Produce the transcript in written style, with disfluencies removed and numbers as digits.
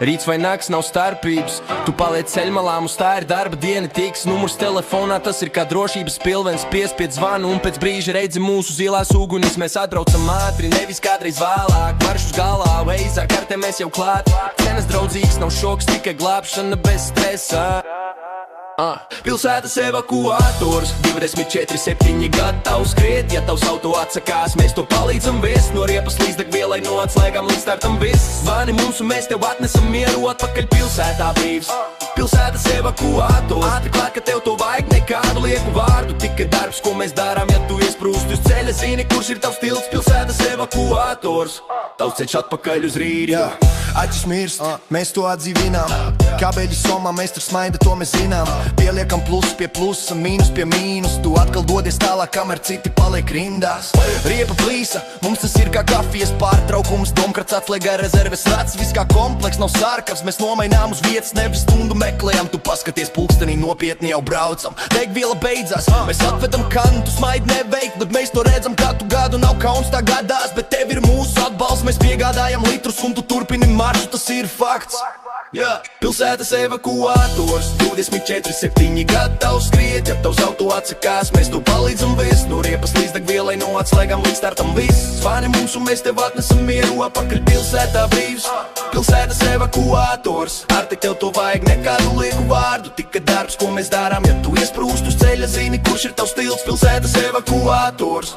Rīts vai nakts nav starpības, tu paliec ceļmalā, mums tā ir darba diena tiks. Numurs telefonā, tas ir kā drošības pilvens, piespied zvanu un pēc brīža redzi mūsu zilās ugunis. Mēs atbraucam ātri, nevis kādreiz vēlāk, marš uz galā, veizā kartē mēs jau klāt. Cenas draudzīgs, nav šoks, tikai glābšana bez stresa. Pilsētas evakuators 24/7 gatavs skriet. Ja tavs auto atsakās, mēs to palīdzam vest. No riepas līdz degvielai, no atslēgām līdz startam viss. Zvani mums un mēs tev atnesam mieru atpakaļ pilsētā brīvs. Pilsētas evakuators, atklāt, ka tev to vajag, nekādu lieku vārdu. Tikai darbs, ko mēs darām, ja tu iesprūsti uz ceļa. Zini, kurš ir tavs tilts, pilsētas evakuators. Tavs ceļš atpakaļ uz Rīgu. Acis mirst, mēs to atdzīvinām. Kabeļi somā, mēs tur smaida, to mēs zinām. Pieliekam plusu pie plusa, mīnus pie mīnus. Tu atkal dodies tālāk, kamēr citi paliek rindās. Riepa plīsa, mums tas ir kā kafijas pārtraukums. Domkrats atslēgā rezerves rats, viss kā kompleks, nav sārkavs. Mēs nomainām uz vietas, nevis stundu meklējam. Tu paskaties pulkstenī, nopietni jau braucam. Degviela beidzās, mēs atvedam kantu, smaid neveikt, bet mēs to redzam katru gadu. Nav kauns tā gadās, bet tev ir mūsu atbalsts. Mēs piegādājam litrus un tu turpini maršu, tas ir fakts. Pilsētas evakuators 24/7 gatavs skriet. Ja tavs auto atsakās, mēs to palīdzam vest. No riepas līdz degvielai, no atslēgām līdz startam viss. Zvani mums un mēs tev atnesam mieru atpakaļ pilsētā brīvs. Pilsētas evakuators, ar te tev to vajag, nekādu lieku vārdu. Tikai darbs, ko mēs darām, ja tu iesprūst uz ceļa. Zini, kurš ir tavs tilts, pilsētas evakuators.